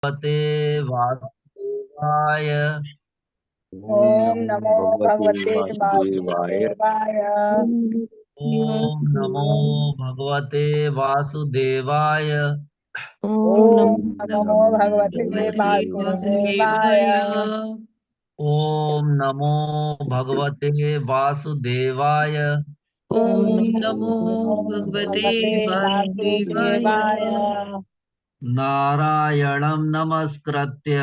भगवते वासुदेवाय। ओम नमो भगवते वासुदेवाय। वासुदेवाय। ओम नमो भगवते वासुदेवाय। ओम नमो नमो भगवते वासुदेवाय। ओम नमो भगवते वासुदेवाय। ओम ओम नमो नमो भगवते वासुदेवाय। वासुदेवाय। नारायणं नमस्कृत्य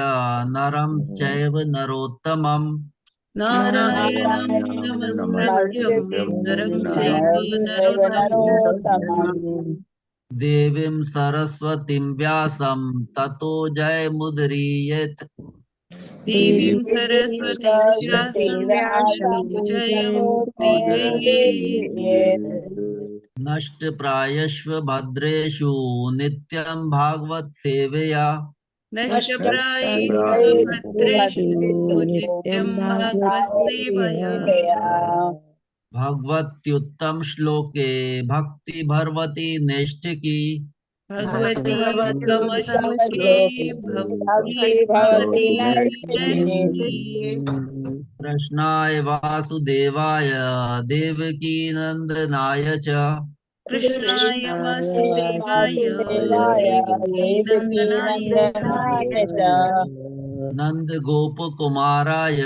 नरं चैव नरोत्तमं। नारायणं नारायणं नमस्कृत्यं नमस्कृत्य नरं चैव नरं नरोत्तमम् नरोत्तमम्। देवीं सरस्वतीं व्यासं ततो जयमुदीरयेत्। देवीं देवीं सरस्वतीं सरस्वती व्यासं व्यासं ततो जयमुदीरयेत्। जयमुदीरयेत्। नष्टप्रायश्व भद्रेषु नित्यं भागवत सेवया। नष्टप्रायेषु भद्रेषु नित्यं भागवत सेवया। भगवत्युत्तम श्लोके भक्ति भरवती नैष्ठिकी। भगवती उत्तम श्लोके भक्ति भवती नैष्ठिकी। कृष्णाय वासुदेवाय देवकी नंदनाय च। कृष्णाय वासुदेवाय वासुदेवाय देवकी देवकी नन्दनाय च। नन्दनाय च। नंद गोप कुमाराय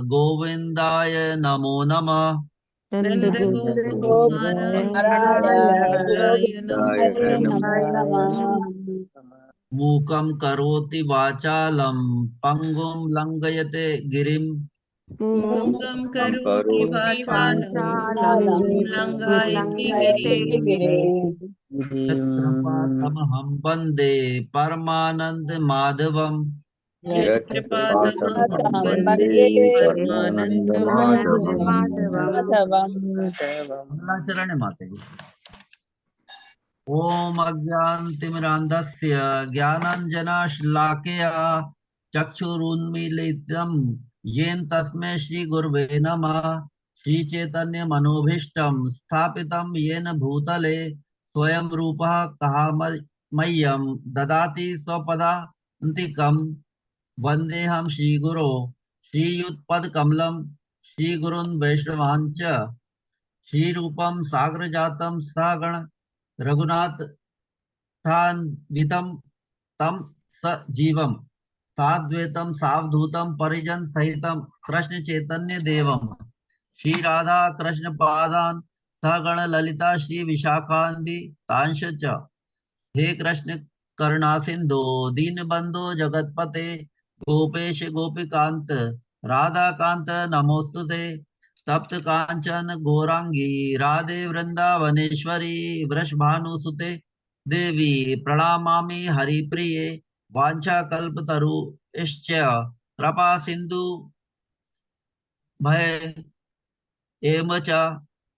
गोविंदाय नमो नमः। नंद गोप कुमाराय गोकुमाराय गोविन्दाय नमो गोविन्दाय नमो नमः। नमः। मूकं करोति वाचालं पंगुं लंघयते गिरिं। मूकं करोति करोति वाचालं पङ्गुं लङ्घयति गिरिम्। यत्कृपातमहं वन्दे परमानंद माधवम्। यत्कृपातमहं वन्दे वन्दे परमानन्दमाधवम्। माधवम्। मंगलाचरण माते। ओम अज्ञानतिमिरान्धस्य ज्ञानाञ्जनशलाकया चक्षुरुन्मीलितं येन तस्मै श्रीगुरवे नमः। श्रीचैतन्यमनोभीष्टं स्थापितं येन भूतले स्वयं रूपः मह्यं ददाति स्वपदान्तिकं। वन्देऽहं श्रीगुरो श्रीयुतपदकमलं श्रीगुरुन् वैष्णवांश्च। श्रीरूपं साग्रजातं सहगण रघुनाथ स्थान्वितं तं सजीवं साद्वैतं सावधूतं परिजन सहितं कृष्ण चैतन्य देवं श्री राधा कृष्ण पादान सहगण ललिता श्री विशाखान्दी तांश च। हे कृष्ण करुणा सिंधु दीनबंधु जगतपते गोपेश गोपिकांत राधा कांत नमोस्तुते। तप्त कांचन गौरांगी राधे वृंदावनेश्वरी वृषभानुसुते देवी प्रणमामि हरिप्रिये। वाञ्छाकल्पतरुश्च कृपा सिंधु भय एव च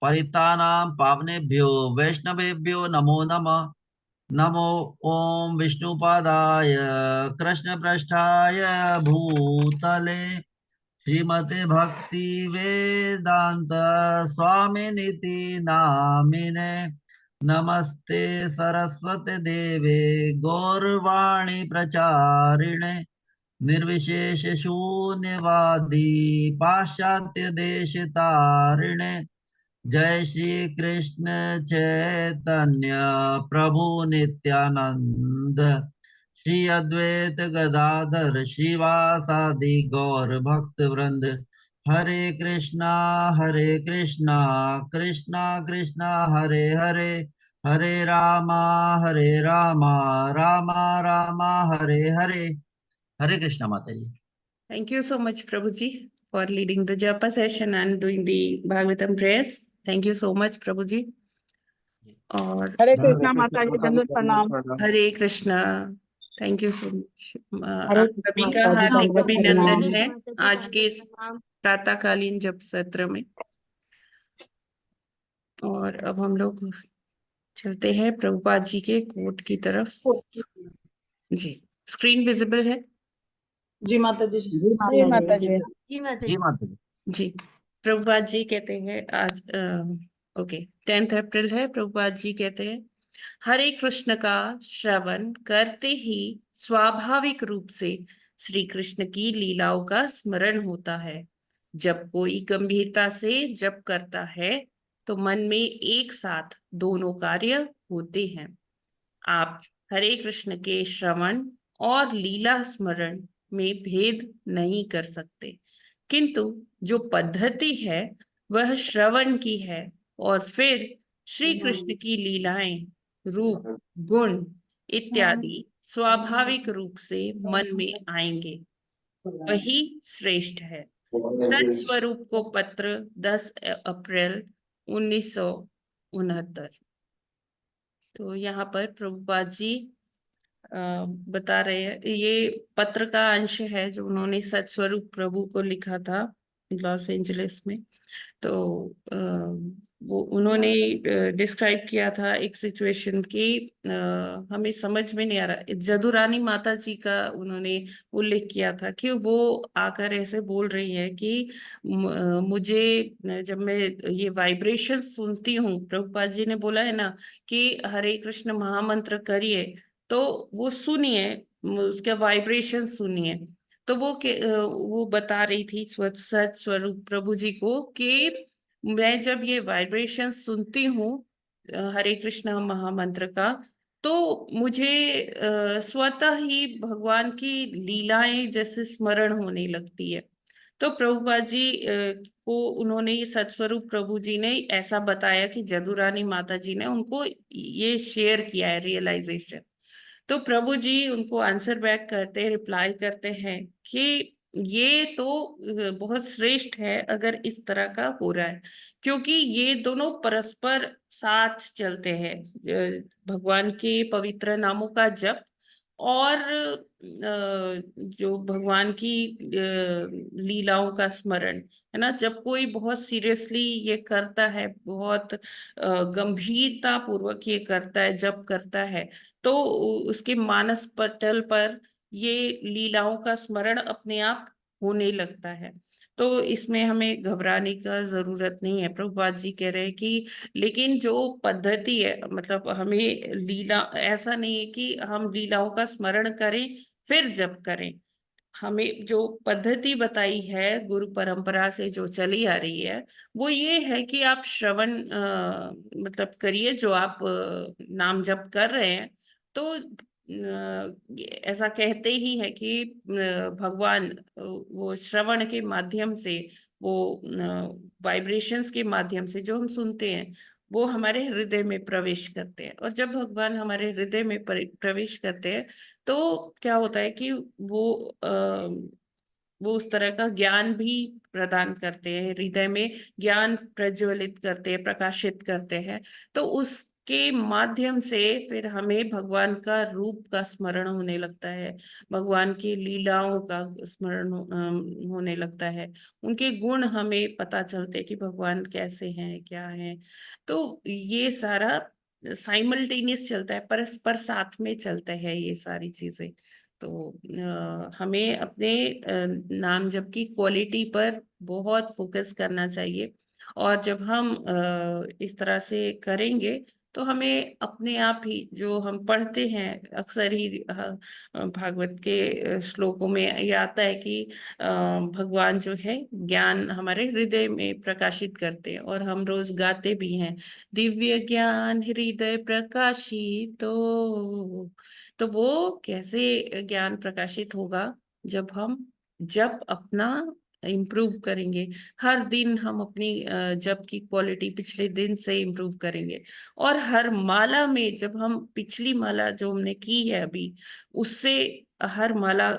परितानां पावनेभ्यो वैष्णवेभ्यो नमो नमः। नमो ओम विष्णुपादाय कृष्णपृष्ठाय भूतले श्रीमते भक्ति वेदांत स्वामिनिति नामिने। नमस्ते सरस्वती देवे गौरवाणी प्रचारिणे निर्विशेष शून्यवादी पाश्चात्य देश तारिणे। जय श्री कृष्ण चैतन्य प्रभु नित्यानंद श्री अद्वैत गदाधर श्रीवासादि गौर भक्त वृंद। हरे कृष्णा कृष्णा कृष्णा हरे हरे हरे रामा रामा रामा हरे हरे। हरे कृष्णा माता जी। Thank you so much, Prabhuji, for leading the japa session and doing the Bhagavatam prayers. Thank you so much, Prabhuji. और हरे कृष्णा माता जी, दंडवत प्रणाम। Hare Krishna. Thank you so much. Hare आप सभी का माता जी, हार्दिक दंडवत अभिनंदन प्रणाम। है आज के इस प्रातःकालीन जप सत्र में। और अब हम लोग चलते हैं प्रभुपाद जी के कोट की तरफ। जी, स्क्रीन विजिबल है? जी माता जी। जी माता जी। जी माता जी। जी, प्रभुपाद जी कहते हैं आज ओके 10 अप्रैल है। प्रभुपाद जी कहते हैं हरे कृष्ण का श्रवण करते ही स्वाभाविक रूप से श्री कृष्ण की लीलाओं का स्मरण होता है। जब कोई गंभीरता से जप करता है तो मन में एक साथ दोनों कार्य होते हैं। आप हरे कृष्ण के श्रवण और लीला स्मरण में भेद नहीं कर सकते, किंतु जो पद्धति है वह श्रवण की है और फिर श्री कृष्ण की लीलाएं, रूप, गुण इत्यादि स्वाभाविक रूप से मन में आएंगे, वही श्रेष्ठ है। सत्स्वरूप को पत्र 10 अप्रैल 1969। तो यहाँ पर प्रभुपाद जी बता रहे हैं, ये पत्र का अंश है जो उन्होंने सत्स्वरूप प्रभु को लिखा था लॉस एंजलिस में। तो वो उन्होंने डिस्क्राइब किया था एक सिचुएशन की, हमें समझ में नहीं आ रहा, जदुरानी माता जी का उन्होंने उल्लेख किया था कि वो आकर ऐसे बोल रही है कि मुझे जब मैं ये वाइब्रेशन सुनती हूँ, प्रभुपाद जी ने बोला है ना कि हरे कृष्ण महामंत्र करिए, तो वो सुनिए, उसके वाइब्रेशन सुनिए। तो वो बता रही थी सच स्वरूप प्रभु जी को कि मैं जब ये वाइब्रेशन सुनती हूँ हरे कृष्ण महामंत्र का, तो मुझे स्वतः ही भगवान की लीलाएं जैसे स्मरण होने लगती है। तो प्रभुपाद जी को उन्होंने ये सत्स्वरूप प्रभु जी ने ऐसा बताया कि जदुरानी माता जी ने उनको ये शेयर किया है रियलाइजेशन। तो प्रभु जी उनको आंसर बैक करते, रिप्लाई करते हैं कि ये तो बहुत श्रेष्ठ है अगर इस तरह का हो रहा है, क्योंकि ये दोनों परस्पर साथ चलते हैं। भगवान के पवित्र नामों का जप और जो भगवान की लीलाओं का स्मरण है ना, जब कोई बहुत सीरियसली ये करता है, बहुत गंभीरता पूर्वक ये करता है, जप करता है, तो उसके मानस पटल पर ये लीलाओं का स्मरण अपने आप होने लगता है। तो इसमें हमें घबराने का जरूरत नहीं है। प्रभुपाद जी कह रहे हैं कि लेकिन जो पद्धति है, मतलब हमें लीला, ऐसा नहीं है कि हम लीलाओं का स्मरण करें फिर जप करें। हमें जो पद्धति बताई है गुरु परंपरा से जो चली आ रही है, वो ये है कि आप श्रवण मतलब करिए, जो आप नाम जप कर रहे हैं, तो ऐसा कहते ही है कि भगवान वो श्रवण के माध्यम से, वो वाइब्रेशंस के माध्यम से जो हम सुनते हैं, वो हमारे हृदय में प्रवेश करते हैं। और जब भगवान हमारे हृदय में प्रवेश करते हैं, तो क्या होता है कि वो उस तरह का ज्ञान भी प्रदान करते हैं, हृदय में ज्ञान प्रज्वलित करते हैं, प्रकाशित करते हैं। तो उसके माध्यम से फिर हमें भगवान का रूप का स्मरण होने लगता है, भगवान की लीलाओं का स्मरण होने लगता है, उनके गुण हमें पता चलते हैं कि भगवान कैसे हैं, क्या हैं। तो ये सारा साइमल्टेनियस चलता है, परस्पर साथ में चलता है ये सारी चीजें। तो हमें अपने नाम जप की क्वालिटी पर बहुत फोकस करना चाहिए। और जब हम इस तरह से करेंगे, तो हमें अपने आप ही, जो हम पढ़ते हैं अक्सर ही भागवत के श्लोकों में ये आता है कि भगवान जो है ज्ञान हमारे हृदय में प्रकाशित करते हैं, और हम रोज गाते भी हैं, दिव्य ज्ञान हृदय प्रकाशित। तो वो कैसे ज्ञान प्रकाशित होगा? जब अपना इम्प्रूव करेंगे, हर दिन हम अपनी जप की क्वालिटी पिछले दिन से इम्प्रूव करेंगे, और हर माला में जब हम पिछली माला जो हमने की है अभी, उससे हर माला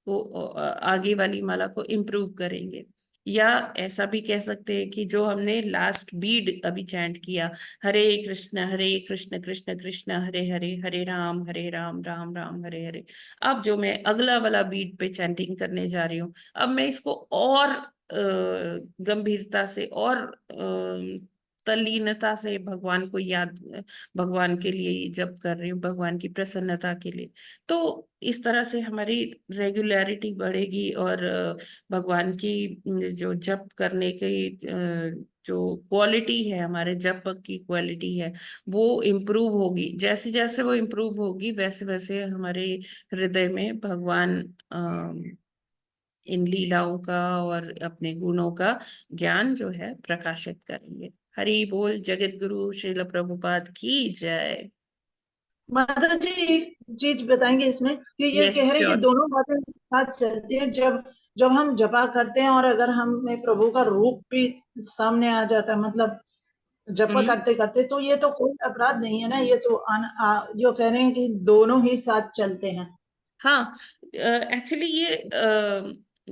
को आगे वाली माला को इम्प्रूव करेंगे। या ऐसा भी कह सकते हैं कि जो हमने लास्ट बीड अभी चैंट किया, हरे कृष्ण कृष्ण कृष्ण हरे हरे, हरे राम राम राम हरे हरे, अब जो मैं अगला वाला बीट पे चैंटिंग करने जा रही हूँ, अब मैं इसको और गंभीरता से और तल्लीनता से भगवान को याद, भगवान के लिए जप कर रही हूँ, भगवान की प्रसन्नता के लिए। तो इस तरह से हमारी रेगुलरिटी बढ़ेगी, और भगवान की जो जप करने की जो क्वालिटी है, हमारे जप की क्वालिटी है, वो इम्प्रूव होगी। जैसे जैसे वो इम्प्रूव होगी वैसे वैसे हमारे हृदय में भगवान इन लीलाओं का और अपने गुणों का ज्ञान जो है प्रकाशित करेंगे। हरि बोल। जगत गुरु श्रील प्रभुपाद की जय। माता जी एक चीज बताएंगे इसमें कि ये यस कह रहे हैं कि श्योर। दोनों बातें साथ चलती हैं। जब जब हम जपा करते हैं और अगर हमें प्रभु का रूप भी सामने आ जाता है, मतलब जप करते करते, तो ये तो कोई अपराध नहीं है ना। ये तो जो कह रहे हैं कि दोनों ही साथ चलते हैं। हाँ, एक्चुअली ये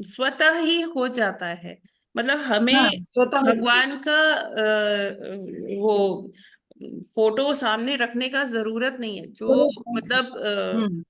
स्वतः ही हो जाता है। मतलब हाँ, हमें स्वतः। भगवान का वो फोटो सामने रखने का जरूरत नहीं है। जो मतलब हम्म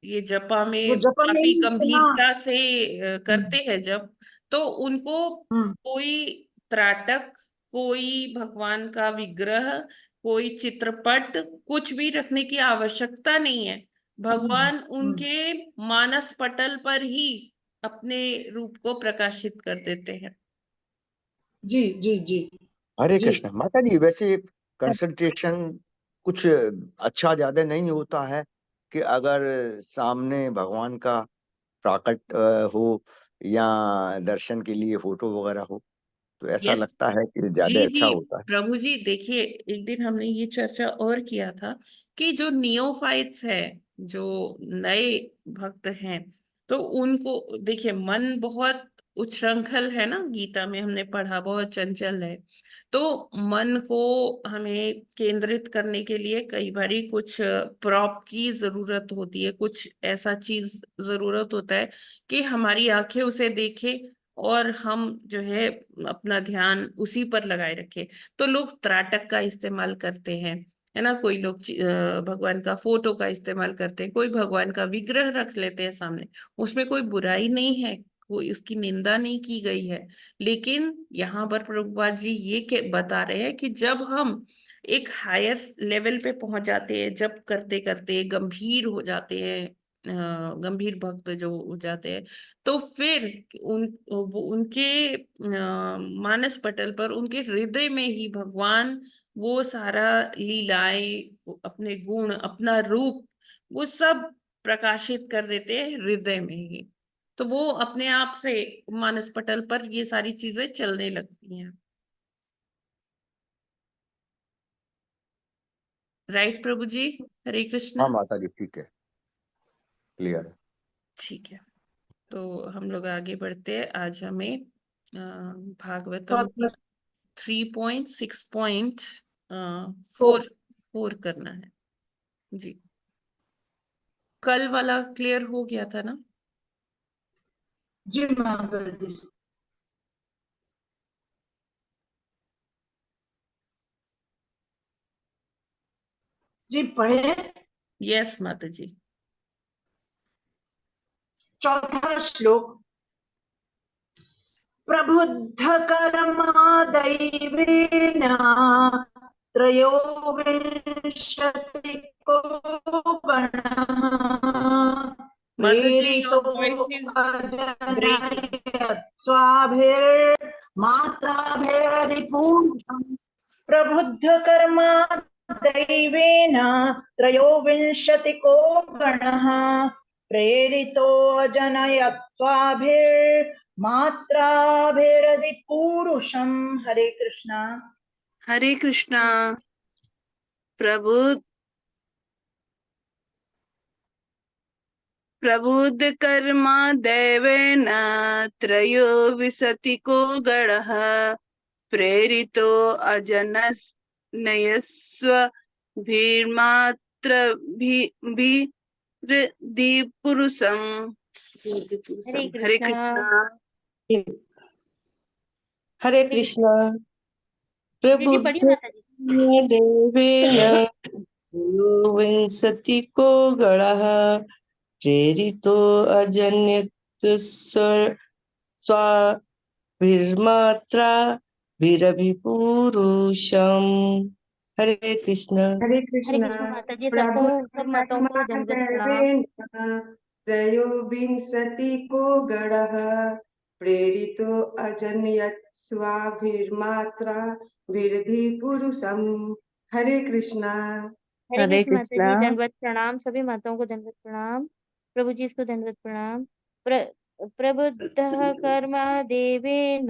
ये जपा वो में जपा में काफी ही इतना। गंभीरता से करते हम्म हैं जब, तो उनको हम्म कोई त्राटक, कोई भगवान का विग्रह, कोई चित्रपट, कुछ भी रखने की आवश्यकता नहीं है। हम्म, भगवान हम्म, उनके मानस पटल पर ही अपने रूप को प्रकाशित कर देते हैं। जी जी जी हरे जी। कृष्ण। माता जी वैसे कंसंट्रेशन कुछ अच्छा ज्यादा नहीं होता है कि अगर सामने भगवान का प्राकट हो या दर्शन के लिए फोटो वगैरह हो, तो ऐसा यस लगता है कि जी ज्यादा अच्छा जी। होता है। प्रभु जी देखिए, एक दिन हमने ये चर्चा और किया था कि जो नियोफाइट्स है, जो नए भक्त हैं, तो उनको देखिए, मन बहुत उच्छृंखल है ना, गीता में हमने पढ़ा, बहुत चंचल है। तो मन को हमें केंद्रित करने के लिए कई बारी कुछ प्रॉप की जरूरत होती है, कुछ ऐसा चीज जरूरत होता है कि हमारी आंखें उसे देखे और हम जो है अपना ध्यान उसी पर लगाए रखे। तो लोग त्राटक का इस्तेमाल करते हैं, है ना। कोई लोग भगवान का फोटो का इस्तेमाल करते हैं, कोई भगवान का विग्रह रख लेते हैं सामने। उसमें कोई बुराई नहीं है, कोई उसकी निंदा नहीं की गई है। लेकिन यहाँ पर प्रभुपाद जी ये बता रहे हैं कि जब हम एक हायर लेवल पे पहुंच जाते हैं, जब करते करते गंभीर हो जाते हैं, गंभीर भक्त जो हो जाते हैं, तो फिर वो उनके मानस पटल पर, उनके हृदय में ही भगवान वो सारा लीलाएं, अपने गुण, अपना रूप, वो सब प्रकाशित कर देते हैं हृदय में ही। तो वो अपने आप से मानस पटल पर ये सारी चीजें चलने लगती हैं। राइट प्रभु जी। हरे कृष्णा। हाँ माता जी ठीक है, क्लियर है। ठीक है, तो हम लोग आगे बढ़ते हैं। आज हमें भागवतम तो 3.6.4 फोर करना है जी। कल वाला क्लियर हो गया था ना? जी माता जी। जी पढ़े। यस माता जी। चौथा श्लोक। प्रबुद्ध कर्मा दैवेन त्रयोविंशतिको गणः माता जी प्रेरितो योर वॉइस इज ब्रेकिंग। अजनयत्स्वाभिर्मात्राभिरधिपूर्णम् प्रबुद्ध कर्मा दैवेन त्रयोविंशतिको गणः प्रेरितो जनयत् स्वाभिर्मात्राभिरधिपूरुषम्। हरे कृष्णा। हरे कृष्णा। प्रभु प्रबुद्ध कर्मा देवेन त्रयो विशतिको गणः प्रेरितो अजनस नयस्व भीर्मात्र पुरुषम। हरे हरे कृष्णा। कृष्णा। हरे कृष्णा। जी जी पढ़िए प्रबुद्ध माता जी। देवेन विंशतिको गणः प्रेरितो अजन्यत् स्वाभिर्मात्रा विरभिपुरुषम्। हरे कृष्ण। हरे हरे कृष्णा। कृष्णा माता जी, सबको प्रभु सब माताओं को कर्मा दंडवत प्रणाम। दैवेन त्रयोविंशतिको गणः प्रेरितो अजन्यत् स्वाभिर्मात्रा विरधि पुरुषम। हरे कृष्णा। हरे हरे कृष्ण माता जी, कृष्णा। दंडवत प्रणाम। सभी माताओं को दंडवत प्रणाम। प्रभु जी को दंडवत प्रणाम। प्रबुद्धः कर्मा देवेन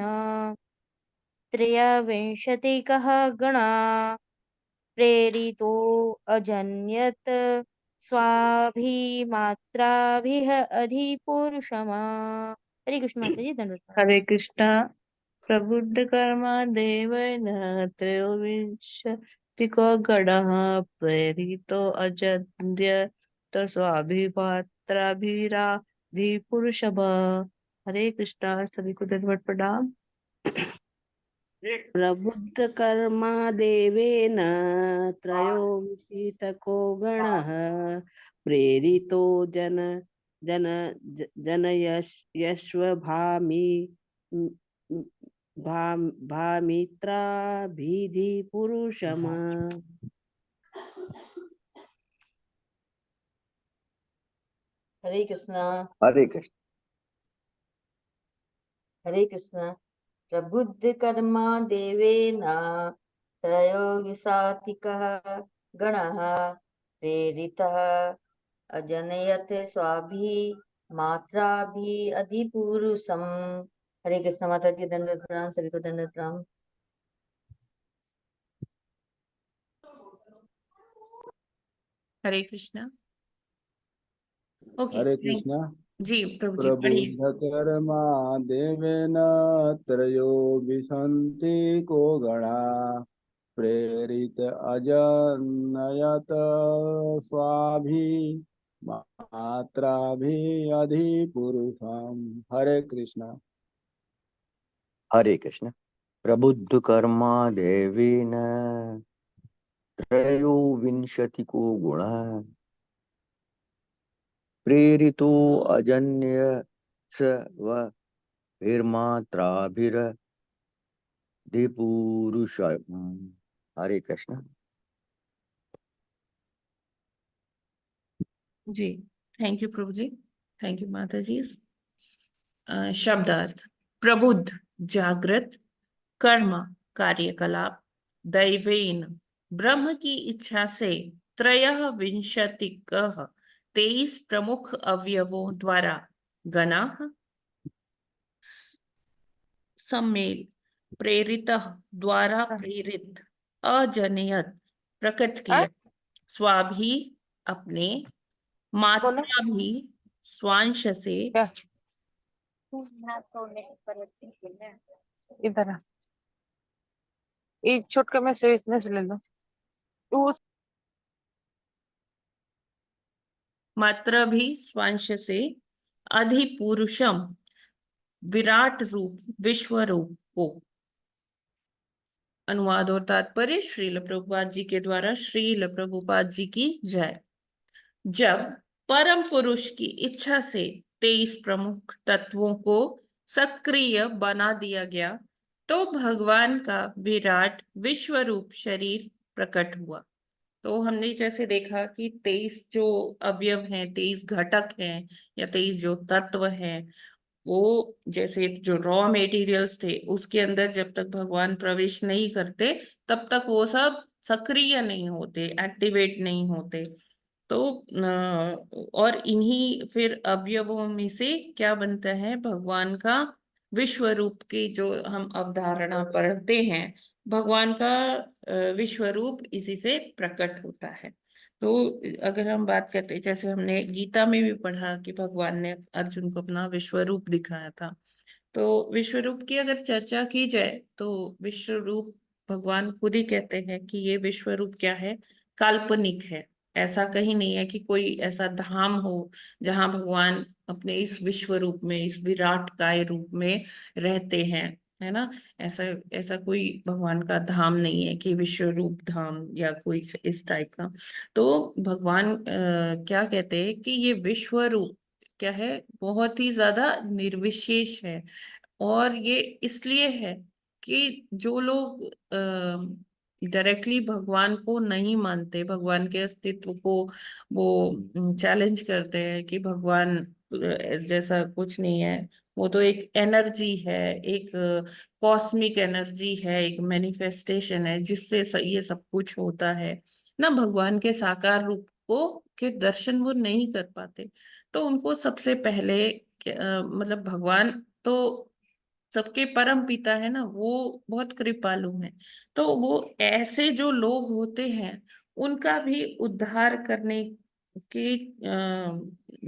त्रयविंशतिकः गणा प्रेरितो अजन्यत स्वाभिमात्राभिः अधिपुरुषमा। हरे कृष्ण माता जी, दंडवत प्रणाम। हरे कृष्णा। प्रबुद्ध कर्मा देवेन त्रयोविंशतिको गणः प्रेरितो अजन्यत स्वाभिमात्राभिराधिपुरुषः। हरे कृष्णा। सभी को दंडवत प्रणाम। प्रबुद्ध कर्मा देवेन त्रयोविंशतिको गणः प्रेरितो जन यश्वभामि भामित्राभिधि पुरुषम। हरे कृष्णा। हरे कृष्ण। हरे कृष्णा। प्रबुद्ध कर्मा देवेन त्रयोविंशतिकः गणः प्रेरितः अजनयत स्वाभिमात्राभिः अधिपुरुषम्। हरे कृष्ण माता जी, दंडवत प्रणाम। सभी को दंडवत प्रणाम। हरे कृष्णा। ओके, हरे थैंक कृष्णा। जी। प्रभु जी पढ़िए। प्रबुद्ध कर्मा देवेन त्रयोविंशतिको गणा प्रेरित अजनयत स्वाभिमात्राभिः अधिपुरुषम्। हरे कृष्णा। हरे कृष्ण। प्रबुद्ध कर्मा देवेन त्रयोविंशतिको गुणः प्रेरितो अजन्य स्वभिर्मात्राभिरधिपुरुष। हरे कृष्ण। जी, थैंक यू प्रभु जी। थैंक यू माता जी। शब्दार्थ। प्रबुद्ध जागृत, कर्म कार्यकलाप, दैवेन ब्रह्म की इच्छा से, त्रयः विंशतिकः 23 प्रमुख अवयवों द्वारा, गणाः सम्मेल, प्रेरितः द्वारा प्रेरित, अजनयत प्रकट किया, स्वाभि अपने, मात्रा भी स्वांश से, इधर आ। एक छोटका में से इसमें से ले लो। मात्रा भी स्वांश से, अधिपुरुषम विराट रूप, विश्व रूप को। अनुवाद और तात्पर्य श्रील प्रभुपाद जी के द्वारा। श्रील प्रभुपाद जी की जय। जब परम पुरुष की इच्छा से 23 प्रमुख तत्वों को सक्रिय बना दिया गया, तो भगवान का विराट विश्व रूप शरीर प्रकट हुआ। तो हमने जैसे देखा कि 23 जो अवयव हैं, 23 घटक हैं, या 23 जो तत्व हैं, वो जैसे जो रॉ मेटीरियल्स थे उसके अंदर जब तक भगवान प्रवेश नहीं करते तब तक वो सब सक्रिय नहीं होते, एक्टिवेट नहीं होते। तो और इन्हीं फिर अवयवों में से क्या बनता है, भगवान का विश्व रूप की जो हम अवधारणा पढ़ते हैं, भगवान का विश्व रूप इसी से प्रकट होता है। तो अगर हम बात करते हैं, जैसे हमने गीता में भी पढ़ा कि भगवान ने अर्जुन को अपना विश्व रूप दिखाया था। तो विश्व रूप की अगर चर्चा की जाए तो विश्व रूप भगवान खुद ही कहते हैं कि ये विश्व रूप क्या है, काल्पनिक है। ऐसा कहीं नहीं है कि कोई ऐसा धाम हो जहां भगवान अपने इस विश्व रूप में, इस विराट काय रूप में रहते हैं, है ना। ऐसा ऐसा कोई भगवान का धाम नहीं है कि विश्व रूप धाम या कोई इस टाइप का। तो भगवान क्या कहते हैं कि ये विश्व रूप क्या है, बहुत ही ज्यादा निर्विशेष है। और ये इसलिए है कि जो लोग डायरेक्टली भगवान को नहीं मानते, भगवान के अस्तित्व को वो चैलेंज करते हैं कि भगवान जैसा कुछ नहीं है। वो तो एक एनर्जी है, एक कॉस्मिक एनर्जी है, एक मैनिफेस्टेशन है जिससे ये सब कुछ होता है ना। भगवान के साकार रूप को के दर्शन वो नहीं कर पाते, तो उनको सबसे पहले मतलब भगवान तो सबके परम पिता है ना, वो बहुत कृपालु है। तो वो ऐसे जो लोग होते हैं उनका भी उद्धार करने की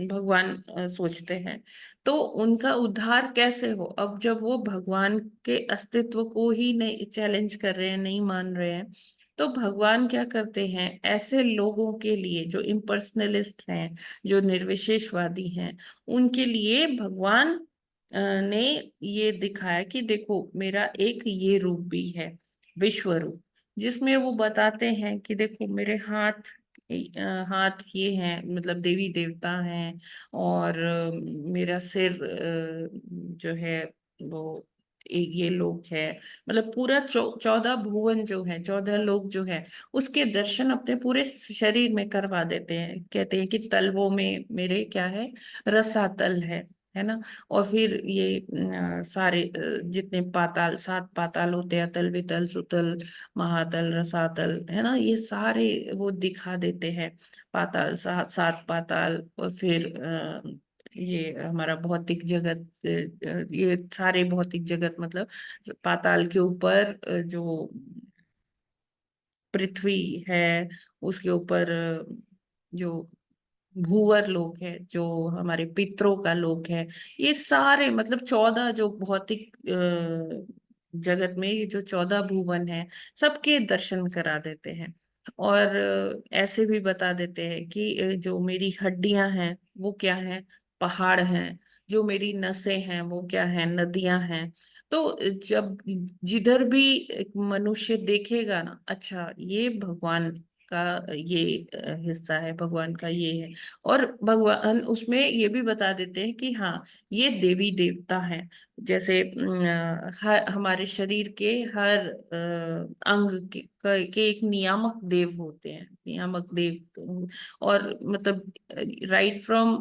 भगवान सोचते हैं। तो उनका उद्धार कैसे हो, अब जब वो भगवान के अस्तित्व को ही नहीं चैलेंज कर रहे हैं, नहीं मान रहे हैं, तो भगवान क्या करते हैं, ऐसे लोगों के लिए जो इम्पर्सनलिस्ट हैं, जो निर्विशेषवादी हैं, उनके लिए भगवान ने ये दिखाया कि देखो मेरा एक ये रूप भी है, विश्व रूप, जिसमें वो बताते हैं कि देखो मेरे हाथ ये हैं, मतलब देवी देवता हैं, और मेरा सिर जो है वो एक ये लोग है, मतलब पूरा 14 भुवन जो है, 14 लोग जो है, उसके दर्शन अपने पूरे शरीर में करवा देते हैं। कहते हैं कि तलवों में मेरे क्या है, रसातल है ना। और फिर ये सारे जितने पाताल, 7 पाताल होते हैं, अतल वितल सुतल महातल रसातल, है ना, ये सारे वो दिखा देते हैं। पाताल, 7 पाताल, और फिर ये हमारा भौतिक जगत, ये सारे भौतिक जगत, मतलब पाताल के ऊपर जो पृथ्वी है, उसके ऊपर जो भूवर लोक है, जो हमारे पितरों का लोक है, ये सारे मतलब 14 जो भौतिक जगत में ये जो 14 भुवन है, सबके दर्शन करा देते हैं। और ऐसे भी बता देते हैं कि जो मेरी हड्डियां हैं वो क्या है, पहाड़ हैं। जो मेरी नसें हैं वो क्या है, नदियां हैं। तो जब जिधर भी एक मनुष्य देखेगा ना, अच्छा ये भगवान का ये हिस्सा है, भगवान का ये है। और भगवान उसमें ये भी बता देते हैं कि हाँ ये देवी देवता हैं। जैसे हमारे शरीर के हर अंग के एक नियामक देव होते हैं, नियामक देव। और मतलब right from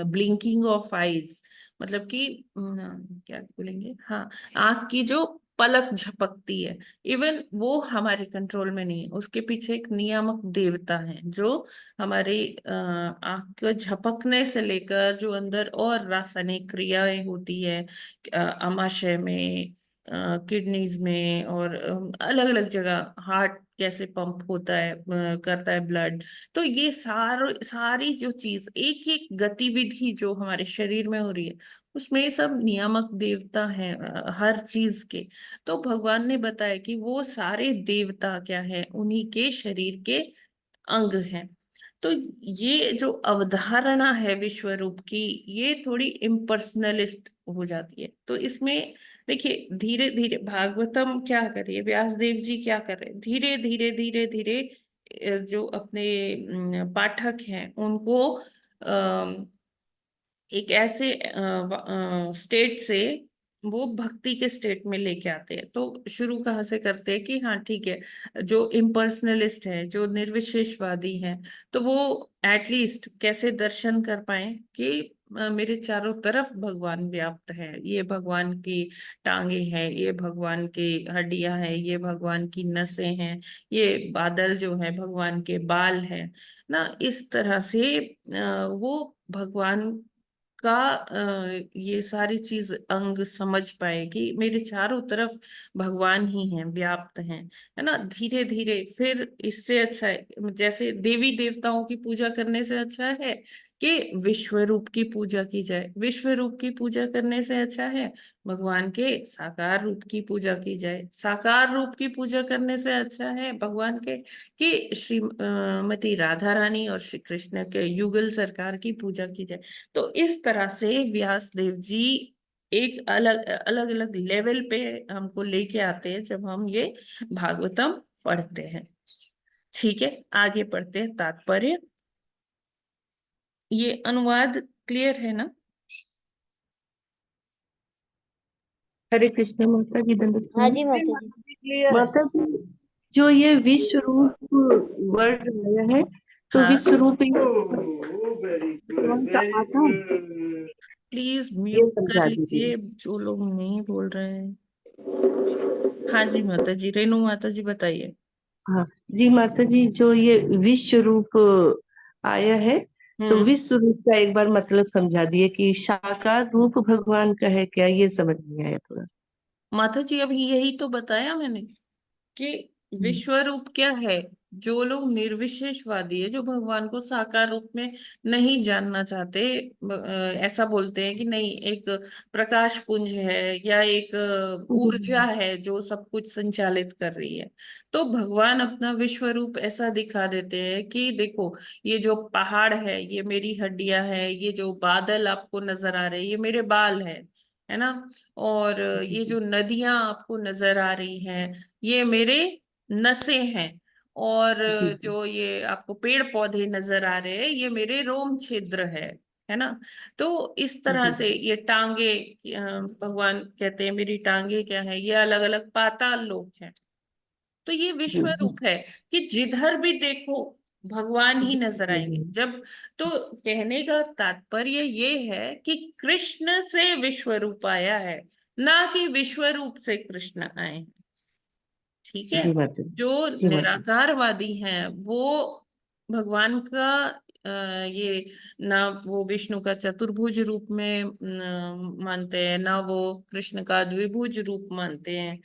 blinking of eyes, मतलब कि क्या बोलेंगे, हाँ, आंख की जो पलक झपकती है, इवन वो हमारे कंट्रोल में नहीं है। उसके पीछे एक नियामक देवता है जो हमारे आंख के झपकने से लेकर जो अंदर और रासायनिक क्रियाएं होती है, आमाशय में, किडनीज में, और अलग अलग जगह हार्ट कैसे पंप होता है, करता है ब्लड। तो ये सारी जो चीज, एक एक गतिविधि जो हमारे शरीर में हो रही है, उसमें ये सब नियामक देवता है हर चीज के। तो भगवान ने बताया कि वो सारे देवता क्या है, उन्हीं के शरीर के अंग हैं। तो ये जो अवधारणा है विश्व रूप की, ये थोड़ी इम्पर्सनलिस्ट हो जाती है। तो इसमें देखिए धीरे धीरे भागवतम क्या कर रही है, व्यास देव जी क्या कर रहे हैं, धीरे धीरे धीरे धीरे जो अपने पाठक हैं उनको एक ऐसे स्टेट से वो भक्ति के स्टेट में लेके आते हैं। तो शुरू कहाँ से करते हैं कि हाँ ठीक है, जो इम्पर्सनलिस्ट है, जो निर्विशेषवादी है, तो वो एटलीस्ट कैसे दर्शन कर पाए कि मेरे चारों तरफ भगवान व्याप्त है, ये भगवान की टांगे हैं, ये भगवान की हड्डियां हैं, ये भगवान की नसें हैं, ये बादल जो है भगवान के बाल हैं ना। इस तरह से वो भगवान का ये सारी चीज अंग समझ पाए कि मेरे चारों तरफ भगवान ही हैं, व्याप्त हैं, है ना। धीरे धीरे फिर इससे अच्छा है, जैसे देवी देवताओं की पूजा करने से अच्छा है कि विश्व रूप की पूजा की जाए, विश्व रूप की पूजा करने से अच्छा है भगवान के साकार रूप की पूजा की जाए, साकार रूप की पूजा करने से अच्छा है भगवान के कि श्रीमती राधा रानी और श्री कृष्ण के युगल सरकार की पूजा की जाए। तो इस तरह से व्यास देव जी एक अलग अलग अलग लेवल पे हमको लेके आते हैं जब हम ये भागवतम पढ़ते हैं। ठीक है, आगे पढ़ते हैं तात्पर्य। ये अनुवाद क्लियर है ना? हरे कृष्ण माता की दंडवत हाँ प्रणाम। जी माता जी। क्लियर है। माता जी, जो ये विश्व रूप वर्ड आया है, तो हाँ विश्व रूप भगवान का आत्मा प्लीज ये म्यूट कर समझा दीजिए। लीजिए जो लोग नहीं बोल रहे हैं। हाँ जी माता जी, रेणु माता जी बताइए। हाँ जी माता जी, जो ये विश्व रूप आया है, तो हम्म विश्व रूप का एक बार मतलब समझा दिए कि साकार रूप भगवान का है क्या, ये समझ नहीं आया थोड़ा। माता जी, अभी यही तो बताया मैंने कि विश्व रूप क्या है। जो लोग निर्विशेषवादी है, जो भगवान को साकार रूप में नहीं जानना चाहते, ऐसा बोलते हैं कि नहीं, एक प्रकाश पुंज है या एक ऊर्जा है जो सब कुछ संचालित कर रही है। तो भगवान अपना विश्व रूप ऐसा दिखा देते हैं कि देखो, ये जो पहाड़ है ये मेरी हड्डियां हैं, ये जो बादल आपको नजर आ रहे हैं ये मेरे बाल है ना, और ये जो नदियां आपको नजर आ रही हैं ये मेरे नसें हैं, और जी जी जो ये आपको पेड़ पौधे नजर आ रहे हैं ये मेरे रोम छिद्र है ना। तो इस तरह जी से ये टांगे, भगवान कहते हैं मेरी टांगे क्या है, ये अलग अलग पाताल लोक है। तो ये विश्व जी रूप है कि जिधर भी देखो भगवान ही नजर आएंगे। जी जब तो कहने का तात्पर्य ये है कि कृष्ण से विश्व रूप आया है, ना कि विश्व रूप से कृष्ण आए हैं। ठीक है। जी माता जी। जो जी माता जी। निराकारवादी हैं वो भगवान का ये ना वो विष्णु का चतुर्भुज रूप में मानते हैं, ना वो कृष्ण का द्विभुज रूप मानते हैं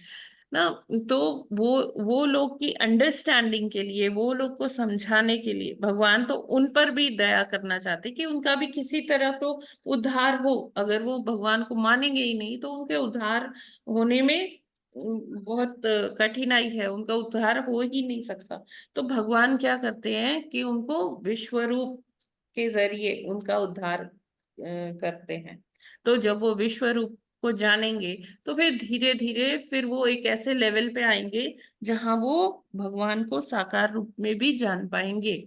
ना। तो वो लोग की अंडरस्टैंडिंग के लिए, वो लोग को समझाने के लिए भगवान तो उन पर भी दया करना चाहते कि उनका भी किसी तरह तो उद्धार हो। अगर वो भगवान को मानेंगे ही नहीं तो उनके उद्धार होने में बहुत कठिनाई है, उनका उद्धार हो ही नहीं सकता। तो भगवान क्या करते हैं कि उनको विश्व रूप के जरिए उनका उद्धार करते हैं। तो जब वो विश्व रूप को जानेंगे तो फिर धीरे धीरे फिर वो एक ऐसे लेवल पे आएंगे जहां वो भगवान को साकार रूप में भी जान पाएंगे।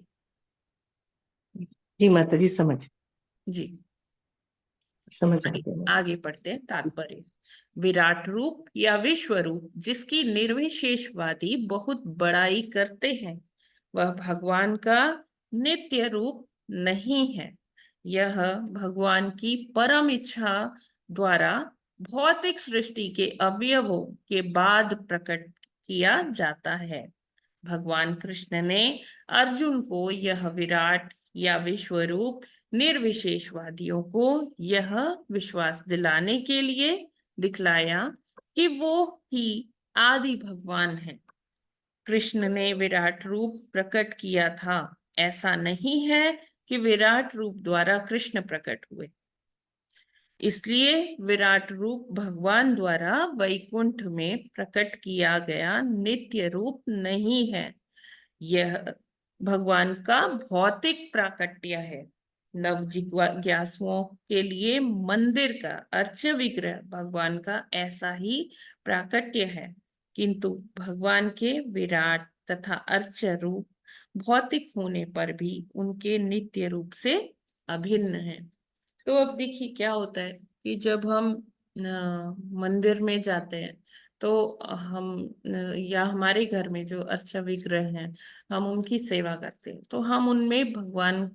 जी माता जी, जी। समझ आ आगे गया। आगे पढ़ते हैं तात्पर्य। विराट रूप या विश्व रूप जिसकी निर्विशेषवादी बहुत बड़ाई करते हैं, वह भगवान का नित्य रूप नहीं है। यह भगवान की परम इच्छा द्वारा भौतिक सृष्टि के अवयवों के बाद प्रकट किया जाता है। भगवान कृष्ण ने अर्जुन को यह विराट या विश्व रूप निर्विशेषवादियों को यह विश्वास दिलाने के लिए दिखलाया कि वो ही आदि भगवान है। कृष्ण ने विराट रूप प्रकट किया था, ऐसा नहीं है कि विराट रूप द्वारा कृष्ण प्रकट हुए। इसलिए विराट रूप भगवान द्वारा वैकुंठ में प्रकट किया गया नित्य रूप नहीं है। यह भगवान का भौतिक प्राकट्य है। नव जिज्ञासुओं के लिए मंदिर का अर्च विग्रह भगवान का ऐसा ही प्राकट्य है, किंतु भगवान के विराट तथा अर्च रूप भौतिक होने पर भी उनके नित्य रूप से अभिन्न है। तो अब देखिए क्या होता है कि जब हम मंदिर में जाते हैं तो हम या हमारे घर में जो अर्चा विग्रह हैं हम उनकी सेवा करते हैं, तो हम उनमें भगवान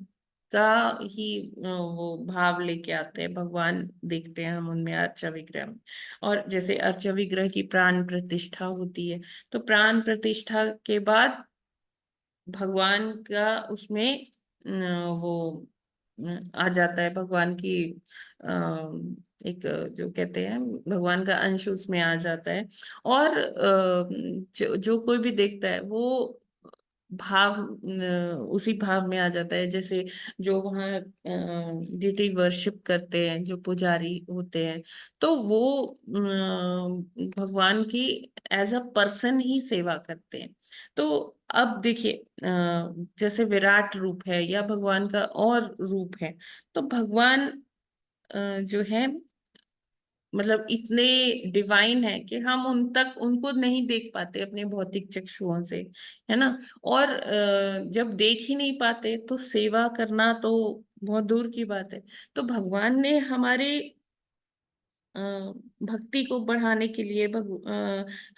का ही वो भाव लेके आते हैं, भगवान देखते हैं हम उनमें अर्चा विग्रह में। और जैसे अर्चा विग्रह की प्राण प्रतिष्ठा होती है, तो प्राण प्रतिष्ठा के बाद भगवान का उसमें वो आ जाता है, भगवान की अ, एक जो कहते हैं भगवान का अंश उसमें आ जाता है। और जो कोई भी देखता है वो भाव उसी भाव में आ जाता है। जैसे जो वहाँ डिटी वर्शिप करते हैं, जो पुजारी होते हैं, तो वो भगवान की एज अ पर्सन ही सेवा करते हैं। तो अब देखिए जैसे विराट रूप है या भगवान का और रूप है, तो भगवान जो है मतलब इतने डिवाइन है कि हम उनको नहीं देख पाते अपने भौतिक चक्षुओं से, है ना। और जब देख ही नहीं पाते तो सेवा करना तो बहुत दूर की बात है। तो भगवान ने हमारे अ, भक्ति को बढ़ाने के लिए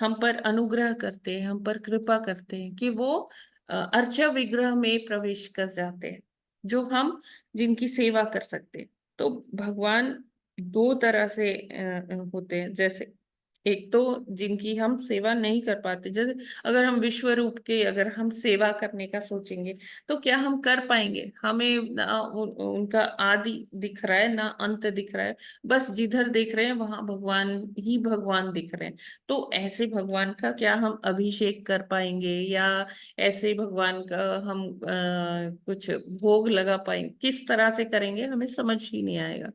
हम पर अनुग्रह करते हैं, हम पर कृपा करते हैं कि वो अर्चा विग्रह में प्रवेश कर जाते हैं, जो हम जिनकी सेवा कर सकते हैं। तो भगवान दो तरह से होते हैं। जैसे एक तो जिनकी हम सेवा नहीं कर पाते, जैसे अगर हम विश्व रूप के अगर हम सेवा करने का सोचेंगे तो क्या हम कर पाएंगे? हमें ना उनका आदि दिख रहा है ना अंत दिख रहा है, बस जिधर देख रहे हैं वहां भगवान ही भगवान दिख रहे हैं। तो ऐसे भगवान का क्या हम अभिषेक कर पाएंगे, या ऐसे भगवान का हम कुछ भोग लगा पाएंगे? किस तरह से करेंगे हमें समझ ही नहीं आएगा।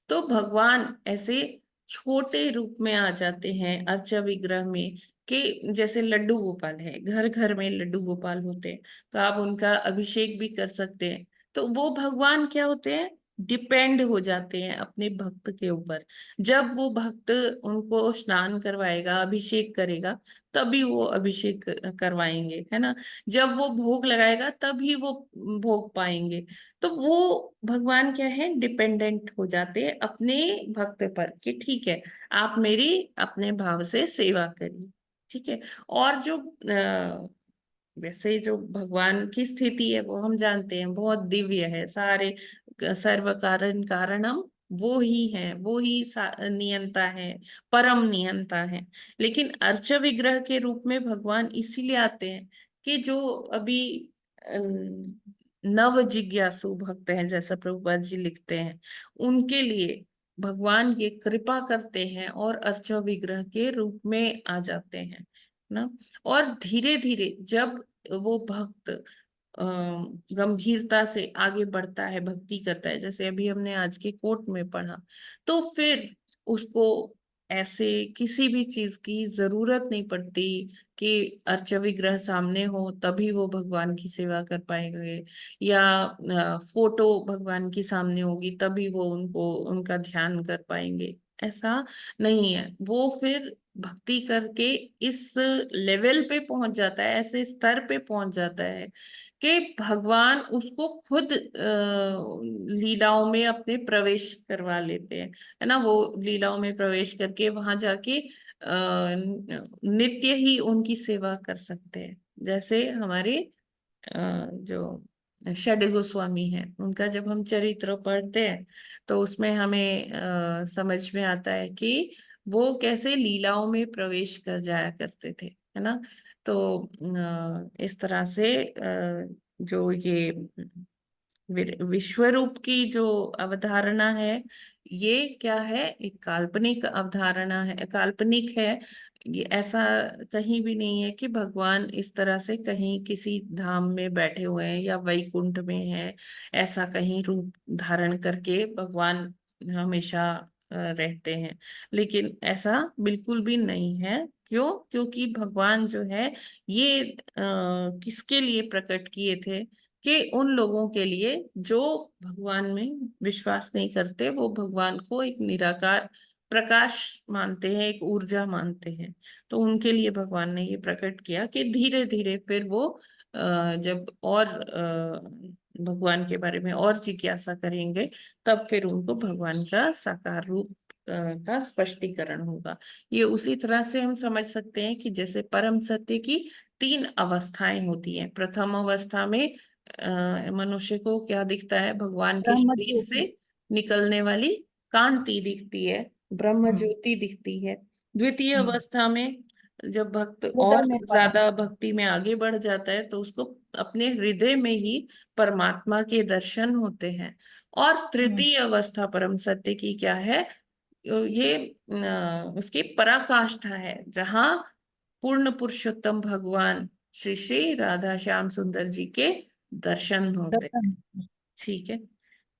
तो भगवान ऐसे छोटे रूप में आ जाते हैं अर्चा विग्रह में, कि जैसे लड्डू गोपाल है, घर घर में लड्डू गोपाल होते हैं, तो आप उनका अभिषेक भी कर सकते हैं। तो वो भगवान क्या होते हैं, डिपेंड हो जाते हैं अपने भक्त के ऊपर। जब वो भक्त उनको स्नान करवाएगा, अभिषेक करेगा, तभी वो अभिषेक करवाएंगे, है ना। जब वो भोग लगाएगा तभी वो भोग पाएंगे। तो वो भगवान क्या है, डिपेंडेंट हो जाते हैं अपने भक्त पर, कि ठीक है आप मेरी अपने भाव से सेवा करिए, ठीक है। और जो वैसे जो भगवान की स्थिति है वो हम जानते हैं, बहुत दिव्य है। सारे सर्व कारण कारणम वो ही है, वो ही नियंता है, परम नियंता है। लेकिन अर्च विग्रह के रूप में भगवान इसीलिए आते हैं कि जो अभी नव जिज्ञासु भक्त हैं, जैसा प्रभुपाद जी लिखते हैं, उनके लिए भगवान ये कृपा करते हैं और अर्च विग्रह के रूप में आ जाते हैं ना। और धीरे धीरे जब वो भक्त गंभीरता से आगे बढ़ता है, भक्ति करता है, जैसे अभी हमने आज के कोट में पढ़ा, तो फिर उसको ऐसे किसी भी चीज की जरूरत नहीं पड़ती कि अर्च विग्रह सामने हो तभी वो भगवान की सेवा कर पाएंगे, या फोटो भगवान की सामने होगी तभी वो उनको उनका ध्यान कर पाएंगे। ऐसा नहीं है। वो फिर भक्ति करके इस लेवल पे पहुंच जाता है, ऐसे स्तर पे पहुंच जाता है कि भगवान उसको खुद लीलाओं में अपने प्रवेश करवा लेते हैं, है ना। वो लीलाओं में प्रवेश करके वहां जाके नित्य ही उनकी सेवा कर सकते हैं। जैसे हमारे जो षड गोस्वामी है, उनका जब हम चरित्र पढ़ते हैं तो उसमें हमें समझ में आता है कि वो कैसे लीलाओं में प्रवेश कर जाया करते थे, है ना। तो इस तरह से जो ये विश्वरूप की जो अवधारणा है, ये क्या है, एक काल्पनिक अवधारणा है, काल्पनिक है। ये ऐसा कहीं भी नहीं है कि भगवान इस तरह से कहीं किसी धाम में बैठे हुए हैं या वैकुंठ में है, ऐसा कहीं रूप धारण करके भगवान हमेशा रहते हैं। लेकिन ऐसा बिल्कुल भी नहीं है। क्यों? क्योंकि भगवान जो है ये किसके लिए प्रकट किए थे, कि उन लोगों के लिए जो भगवान में विश्वास नहीं करते, वो भगवान को एक निराकार प्रकाश मानते हैं, एक ऊर्जा मानते हैं। तो उनके लिए भगवान ने ये प्रकट किया कि धीरे धीरे फिर वो जब और भगवान के बारे में और जिज्ञासा करेंगे, तब फिर उनको भगवान का साकार रूप का स्पष्टीकरण होगा। ये उसी तरह से हम समझ सकते हैं कि जैसे परम सत्य की तीन अवस्थाएं होती हैं। प्रथम अवस्था में मनुष्य को क्या दिखता है, भगवान के ब्रह्म शरीर से ज्योति। निकलने वाली कांति दिखती है, ब्रह्म हम्म, ज्योति दिखती है। द्वितीय अवस्था में जब भक्त हृदय और में परम। ज्यादा भक्ति में आगे बढ़ जाता है तो उसको अपने हृदय में ही परमात्मा के दर्शन होते हैं। और तृतीय अवस्था परम सत्य की क्या है, ये उसकी पराकाष्ठा है, जहाँ पूर्ण पुरुषोत्तम भगवान श्री श्री राधा श्याम सुंदर जी के दर्शन होते हैं। दर्शन। ठीक है,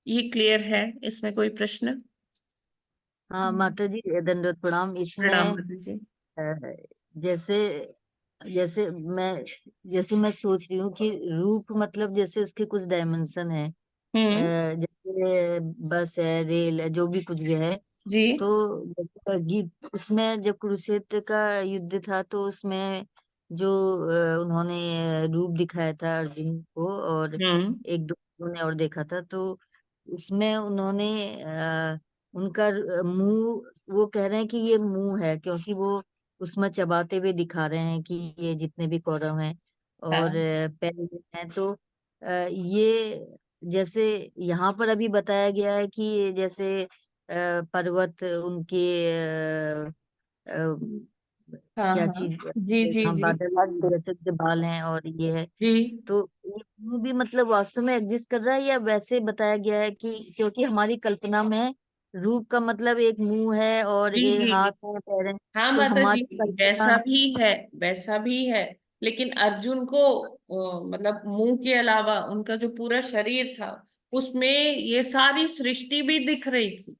ये क्लियर है? इसमें कोई प्रश्न? हाँ माता जी दंडवत प्रणाम। प्रणाम इसमें माता जी। अ, जैसे जैसे मैं सोच रही हूँ कि रूप मतलब जैसे उसके कुछ डायमेंशन है, हम्म। जैसे बस है, रेल है, जो भी कुछ भी है। जी। तो जैसे गीत उसमें जब कुरुक्षेत्र का युद्ध था तो उसमें जो उन्होंने रूप दिखाया था अर्जुन को, और हम्म। एक दो ने और देखा था, तो उसमें उन्होंने उनका मुंह, वो कह रहे हैं कि ये मुंह है, क्योंकि वो उसमें चबाते हुए दिखा रहे हैं कि ये जितने भी कौरव हैं और हाँ पहले हैं। तो ये जैसे यहाँ पर अभी बताया गया है कि ये जैसे पर्वत उनके हाँ क्या हाँ, चीज, जी जी हाँ जी बादल जैसे के बाल हैं और ये है। जी तो ये मुंह भी मतलब वास्तव में एग्जिस्ट कर रहा है या वैसे बताया गया है कि क्योंकि हमारी कल्पना में रूप का मतलब एक मुंह है और जी एक जी जी। हाथ है, पैर है। हाँ तो माता जी, हमारी कल्पना, वैसा भी है, वैसा भी है। लेकिन अर्जुन को मतलब मुंह के अलावा उनका जो पूरा शरीर था उसमें ये सारी सृष्टि भी दिख रही थी,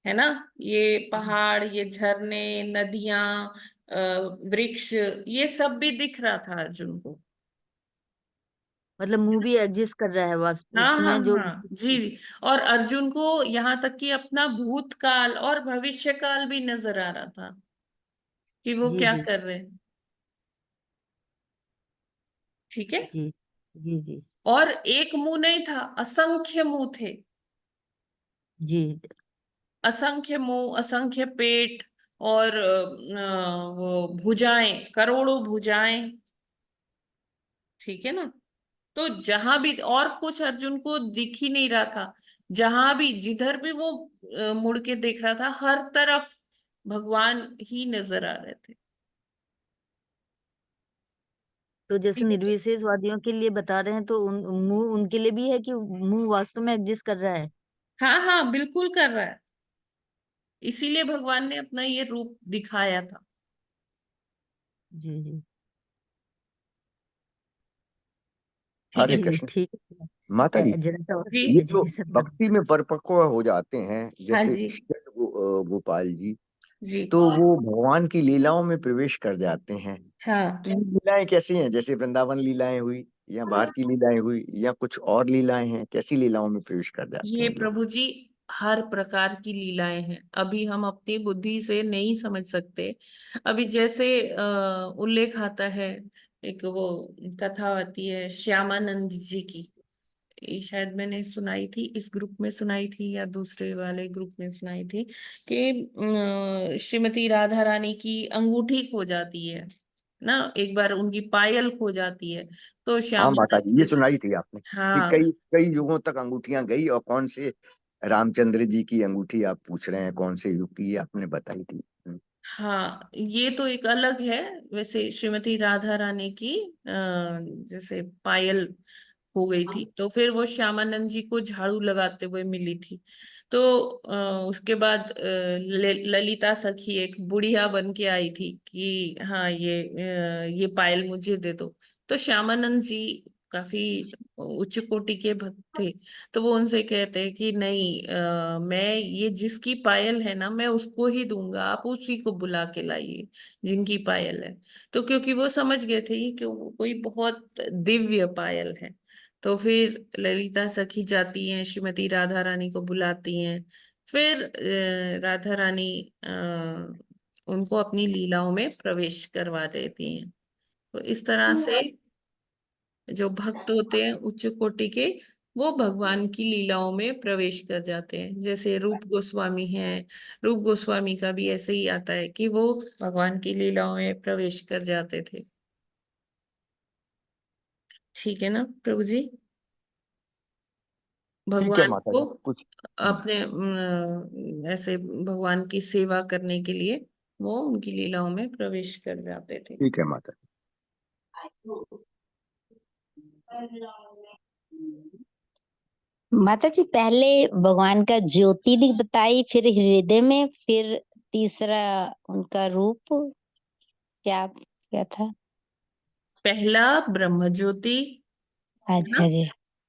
है ना। ये पहाड़, ये झरने, नदियां, वृक्ष, ये सब भी दिख रहा था अर्जुन को। मतलब मुंह भी एग्जिस्ट कर रहा है वास्तव हाँ हाँ उसमें जो। हाँ, जी जी। और अर्जुन को यहाँ तक कि अपना भूतकाल और भविष्यकाल भी नजर आ रहा था कि वो जी क्या जी कर रहे हैं। ठीक है। जी जी जी और एक मुंह नहीं था, असंख्य मुंह थे। जी असंख्य मुंह, असंख्य पेट, और वो भुजाएं, करोड़ों भुजाएं। ठीक है ना। तो जहां भी, और कुछ अर्जुन को दिख ही नहीं रहा था। जहां भी, जिधर भी वो मुड़ के देख रहा था, हर तरफ भगवान ही नजर आ रहे थे। तो जैसे ठीक है। निर्विशेषवादियों के लिए बता रहे हैं तो मुंह उनके लिए भी है कि मुंह वास्तव में एग्जिस्ट कर रहा है। हाँ हाँ, बिल्कुल कर रहा है। इसीलिए भगवान ने अपना ये रूप दिखाया था। जी जी ठीक हरे है। कृष्ण। ठीक माता है। जी, जरा सा और जी ये जो अच्छे से बता। भक्ति में परिपक्व हो जाते हैं, हाँ जैसे जी गोपाल जी, जी। तो वो भगवान की लीलाओं में प्रवेश कर जाते हैं। हाँ, तो ये लीलाएं कैसी हैं? जैसे वृंदावन लीलाएं हुई, या बाहर की लीलाएं हुई, या कुछ और लीलाएं हैं? कैसी लीलाओं में प्रवेश कर जाते ये हैं लोग? प्रभु जी हर प्रकार की लीलाएं हैं, अभी हम अपनी बुद्धि से नहीं समझ सकते। अभी जैसे उल्लेख आता है, एक वो कथा आती है श्यामानंद जी की। ये शायद मैंने सुनाई थी, इस ग्रुप में सुनाई थी या दूसरे वाले ग्रुप में सुनाई थी कि श्रीमती राधा रानी की अंगूठी खो जाती है ना, एक बार उनकी पायल खो जाती है। तो हाँ माता जी, ये श्यामानंद जी, सुनाई थी आपने कि हाँ कई कई युगों तक अंगूठियां गई, और कौन से रामचंद्र जी की अंगूठी आप पूछ रहे हैं, कौन से युग की, ये आपने बताई थी। हाँ, ये तो एक अलग है। वैसे श्रीमती राधा रानी की जैसे पायल हो गई थी, तो फिर वो श्यामानंद जी को झाड़ू लगाते हुए मिली थी। तो उसके बाद ललिता सखी एक बुढ़िया बन के आई थी कि हाँ ये पायल मुझे दे दो। तो श्यामानंद जी काफी उच्च कोटि के भक्त थे। तो वो उनसे कहते हैं कि नहीं, मैं ये जिसकी पायल है ना, मैं उसको ही दूंगा, आप उसी को बुला के लाइए जिनकी पायल है। तो क्योंकि वो समझ गए थे कि वो कोई बहुत दिव्य पायल है। तो फिर ललिता सखी जाती हैं, श्रीमती राधा रानी को बुलाती हैं। फिर राधा रानी उनको अपनी लीलाओं में प्रवेश करवा देती हैं। तो इस तरह से जो भक्त होते हैं उच्च कोटि के, वो भगवान की लीलाओं में प्रवेश कर जाते हैं। जैसे रूप गोस्वामी हैं, रूप गोस्वामी का भी ऐसे ही आता है कि वो भगवान की लीलाओं में प्रवेश कर जाते थे। ठीक है ना प्रभु जी। ठीक है भगवान माता को जी, कुछ अपने ऐसे भगवान की सेवा करने के लिए वो उनकी लीलाओं में प्रवेश कर जाते थे। ठीक है माता जी। माता जी पहले भगवान का ज्योति बताई, फिर हृदय में, फिर तीसरा उनका रूप क्या क्या था? पहला ब्रह्म ज्योति, है ना। अच्छा जी।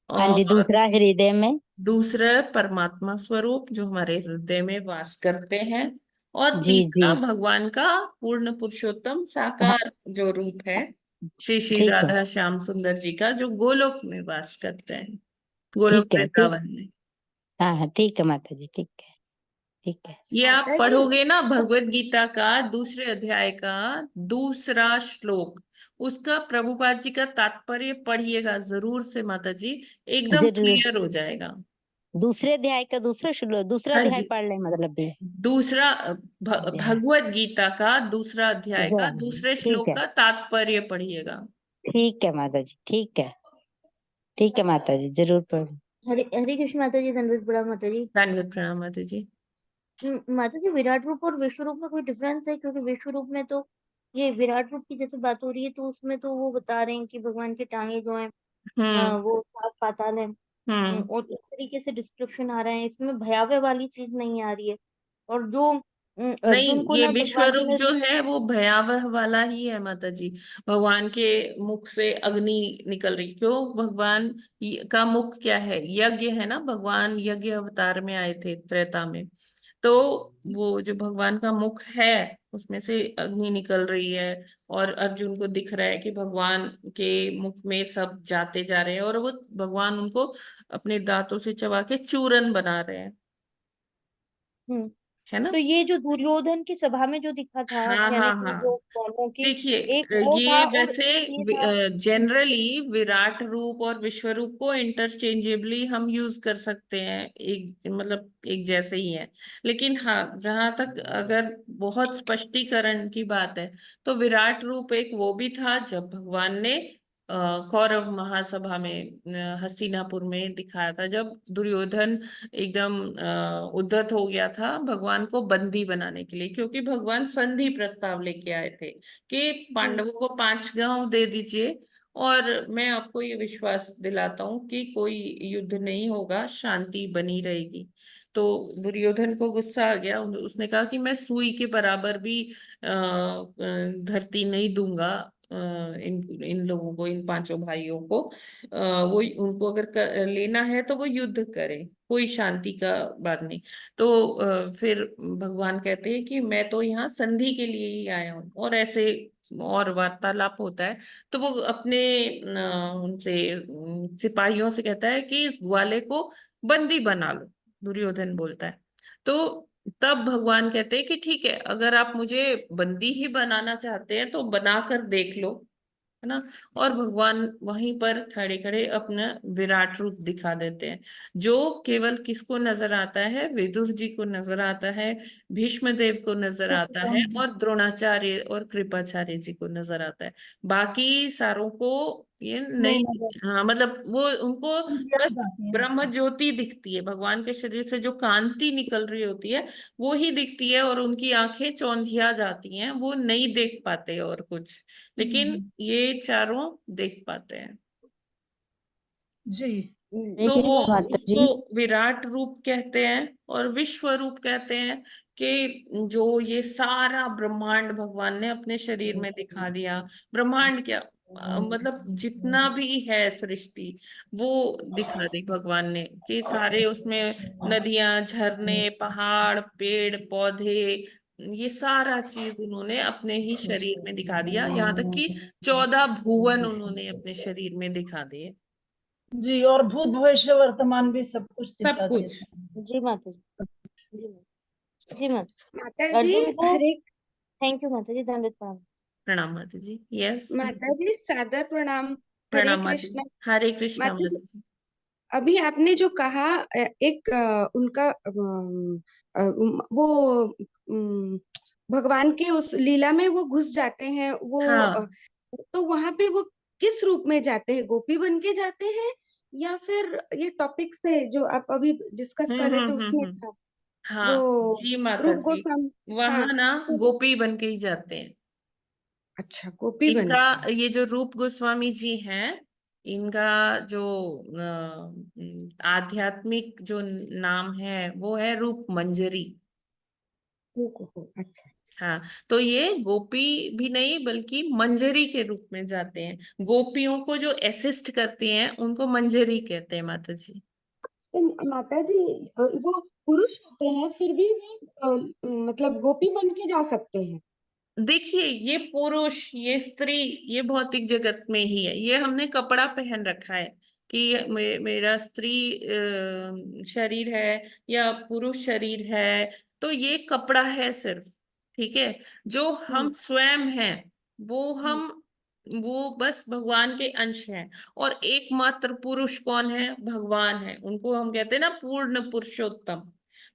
हाँ जी, और दूसरा हृदय में। दूसरा परमात्मा स्वरूप जो हमारे हृदय में वास करते हैं। और जी जी। तीसरा भगवान का पूर्ण पुरुषोत्तम हाँ, साकार जो रूप है, श्री श्री ठीक है। राधा श्याम सुंदर जी का, जो गोलोक में वास करते हैं, गोलोक ठीक है, ठीक। वृंदावन में। हाँ हाँ, ठीक है माता जी, ठीक है, ठीक है। ये आप माता जी, पढ़ोगे ना भगवत गीता का दूसरे अध्याय का दूसरा श्लोक, उसका प्रभुपाद जी का तात्पर्य पढ़िएगा जरूर से माता जी, एकदम जरूर। क्लियर हो जाएगा। दूसरे अध्याय का दूसरा श्लोक, दूसरा हाँ अध्याय जी, पढ़ ले मतलब भी दूसरा अध्याय। भगवत गीता का दूसरा अध्याय का दूसरे ठीक श्लोक है, का तात्पर्य पढ़िएगा। ठीक है माता जी, ठीक है, ठीक है माता जी, जरूर पढ़। हरे हरे कृष्ण माता जी, दंडवत प्रणाम माता जी। धन्यवाद प्रणाम माता जी। माता जी, विराट रूप और विश्व रूप में कोई डिफरेंस है? क्योंकि विश्व रूप में तो ये विराट रूप की जैसे बात हो रही है, तो उसमें तो वो बता रहे हैं कि भगवान की टांगे जो हैं हम्म वो सात पाताल है। हम्म और इस तरीके से डिस्क्रिप्शन आ रहा है, इसमें भयावह वाली चीज नहीं आ रही है। और जो नहीं, अर्जुन को ये ना विश्व भगवान रूप ने, जो है वो भयावह वाला ही है माता जी। भगवान के मुख से अग्नि निकल रही, क्यों? भगवान का मुख क्या है? यज्ञ है ना, भगवान यज्ञ अवतार में आए थे त्रेता में। तो वो जो भगवान का मुख है उसमें से अग्नि निकल रही है, और अर्जुन को दिख रहा है कि भगवान के मुख में सब जाते जा रहे हैं, और वो भगवान उनको अपने दांतों से चबा के चूरन बना रहे हैं, हम्म, है ना? तो ये जो दुर्योधन की सभा में जो दिखा था, हाँ यानी हाँ कि हाँ। जो कौरवों की, देखिए, एक वो था ये और वैसे एक ये था। जनरली विराट रूप और विश्व रूप को इंटरचेंजेबली हम यूज कर सकते हैं, एक मतलब एक जैसे ही है। लेकिन हाँ, जहां तक अगर बहुत स्पष्टीकरण की बात है, तो विराट रूप एक वो भी था जब भगवान ने कौरव महासभा में हस्तिनापुर में दिखाया था, जब दुर्योधन एकदम उद्धत हो गया था भगवान को बंदी बनाने के लिए, क्योंकि भगवान संधि प्रस्ताव लेके आए थे कि पांडवों को 5 गांव दे दीजिए, और मैं आपको ये विश्वास दिलाता हूँ कि कोई युद्ध नहीं होगा, शांति बनी रहेगी। तो दुर्योधन को गुस्सा आ गया, उसने कहा कि मैं सुई के बराबर भी धरती नहीं दूंगा इन इन लोगों को, इन 5 भाइयों को। वो उनको अगर लेना है तो वो युद्ध करें, कोई शांति का बात नहीं। तो फिर भगवान कहते हैं कि मैं तो यहाँ संधि के लिए ही आया हूँ, और ऐसे और वार्तालाप होता है। तो वो अपने उनसे सिपाहियों से कहता है कि इस ग्वाले को बंदी बना लो, दुर्योधन बोलता है। तो तब भगवान कहते हैं कि ठीक है, अगर आप मुझे बंदी ही बनाना चाहते हैं तो बनाकर देख लो, है ना? और भगवान वहीं पर खड़े खड़े अपना विराट रूप दिखा देते हैं, जो केवल किसको नजर आता है? विदुर जी को नजर आता है, भीष्म देव को नजर आता है, और द्रोणाचार्य और कृपाचार्य जी को नजर आता है। बाकी सारों को ये नहीं नहीं। नजर हाँ, मतलब वो उनको दिया बस जाती है। ब्रह्म ज्योति दिखती है, भगवान के शरीर से जो कांति निकल रही होती है वो ही दिखती है, और उनकी आंखें चौंधिया जाती हैं, वो नहीं देख पाते और कुछ। लेकिन ये चारों देख पाते हैं। जी तो ठीक वो है माता जी। उसको विराट रूप कहते हैं और विश्व रूप कहते हैं, कि जो ये सारा ब्रह्मांड भगवान ने अपने शरीर में दिखा दिया। ब्रह्मांड क्या, मतलब जितना भी है सृष्टि, वो दिखा दी भगवान ने, कि सारे उसमें नदियां, झरने, पहाड़, पेड़ पौधे, ये सारा चीज उन्होंने अपने ही शरीर में दिखा दिया, यहाँ तक कि 14 भुवन उन्होंने अपने शरीर में दिखा दिए। जी, और भूत भविष्य वर्तमान भी सब कुछ सब दिखा कुछ। देते हैं। जी माता जी, जी माता जी, माता माता जी अर्जुन को हरे थैंक यू माता जी, दंडवत प्रणाम। प्रणाम माता जी। यस। माता जी सादर प्रणाम। हरे प्रणाम माता जी। कृष्णा। हरे कृष्णा माता माता जी जी। अभी आपने जो कहा एक उनका वो भगवान के उस लीला में वो घुस जाते हैं वो हाँ। तो वहां पे वो किस रूप में जाते हैं? गोपी बन के जाते हैं या फिर ये टॉपिक से जो आप अभी डिस्कस कर रहे थे उसमें हम्म। था वो हाँ जी माता रूप जी, गोस्वामी? हाँ वहां ना तो गोपी बन के ही जाते हैं। अच्छा गोपी बन इनका के। ये जो रूप गोस्वामी जी हैं, इनका जो आध्यात्मिक जो नाम है वो है रूप मंजरी। अच्छा। हाँ, तो ये गोपी भी नहीं बल्कि मंजरी के रूप में जाते हैं। गोपियों को जो असिस्ट करती हैं उनको मंजरी कहते हैं माता जी। तो माता जी वो पुरुष होते हैं फिर भी वो मतलब गोपी बन के जा सकते हैं? देखिए, ये पुरुष, ये स्त्री, ये भौतिक जगत में ही है, ये हमने कपड़ा पहन रखा है कि मेरा स्त्री शरीर है या पुरुष शरीर है, तो ये कपड़ा है सिर्फ। ठीक है, जो हम स्वयं हैं वो हम्म, हम वो बस भगवान के अंश हैं। और एकमात्र पुरुष कौन है? भगवान है। उनको हम कहते हैं ना पूर्ण पुरुषोत्तम।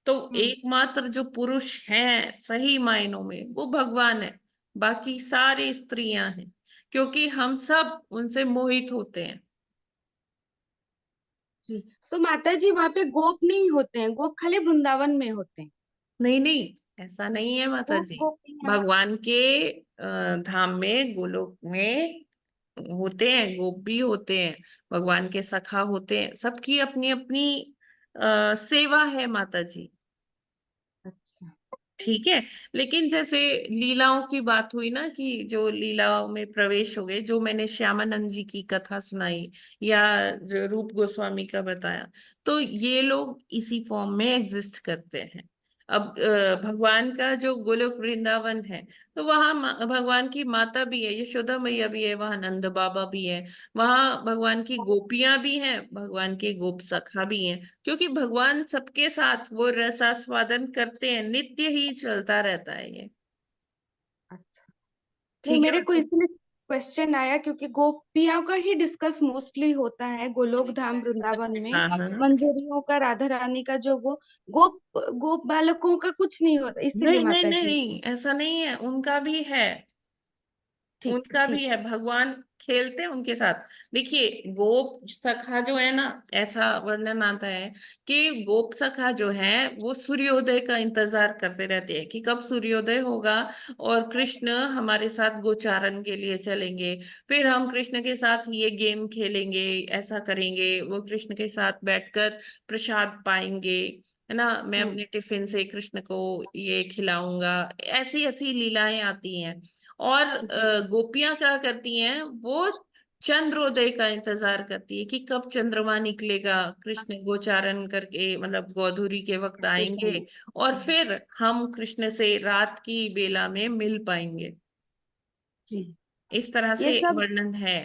तो एकमात्र जो पुरुष हैं सही मायनों में वो भगवान है, बाकी सारे स्त्रियां हैं, क्योंकि हम सब उनसे मोहित होते हैं। जी। तो माता जी वहां पे गोप नहीं होते हैं, गोप खाली वृंदावन में होते हैं। नहीं नहीं, ऐसा नहीं है माता गोप जी। गोपियां। भगवान के धाम में, गोलोक में होते हैं, गोप भी होते हैं, भगवान के सखा होते हैं, सबकी अपनी अपनी सेवा है माता जी। अच्छा। ठीक है। लेकिन जैसे लीलाओं की बात हुई ना, कि जो लीलाओं में प्रवेश हो गए, जो मैंने श्यामानंद जी की कथा सुनाई या जो रूप गोस्वामी का बताया, तो ये लोग इसी फॉर्म में एग्जिस्ट करते हैं। अब भगवान का जो गोलोक वृंदावन है, तो वहां भगवान की माता भी है, यशोदा मैया भी है, वहां नंद बाबा भी है, वहां भगवान की गोपियां भी हैं, भगवान के गोप सखा भी हैं, क्योंकि भगवान सबके साथ वो रसास्वादन करते हैं, नित्य ही चलता रहता है ये। अच्छा। नहीं, ठीक है मेरे को मतलब। इसलिए क्वेश्चन आया क्योंकि गोपियों का ही डिस्कस मोस्टली होता है गोलोक धाम वृंदावन में। हाँ हाँ। मंजरियों का, राधा रानी का, जो वो गोप गोप बालकों का कुछ नहीं होता, इसीलिए नहीं नहीं माता नहीं जी। नहीं, ऐसा नहीं है, उनका भी है। ठीक उनका भी ठीक। है, भगवान खेलते हैं उनके साथ। देखिए, गोप सखा जो है ना, ऐसा वर्णन आता है कि गोप सखा जो है वो सूर्योदय का इंतजार करते रहते हैं कि कब सूर्योदय होगा और कृष्ण हमारे साथ गोचारण के लिए चलेंगे, फिर हम कृष्ण के साथ ये गेम खेलेंगे, ऐसा करेंगे, वो कृष्ण के साथ बैठकर प्रसाद पाएंगे, है ना, मैं अपने टिफिन से कृष्ण को ये खिलाऊंगा। ऐसी ऐसी लीलाएं आती हैं। और गोपियां क्या करती हैं, वो चंद्रोदय का इंतजार करती है कि कब चंद्रमा निकलेगा, कृष्ण गोचारण करके, मतलब गोधूली के वक्त आएंगे, और फिर हम कृष्ण से रात की बेला में मिल पाएंगे। जी। इस तरह ये से सब वर्णन है।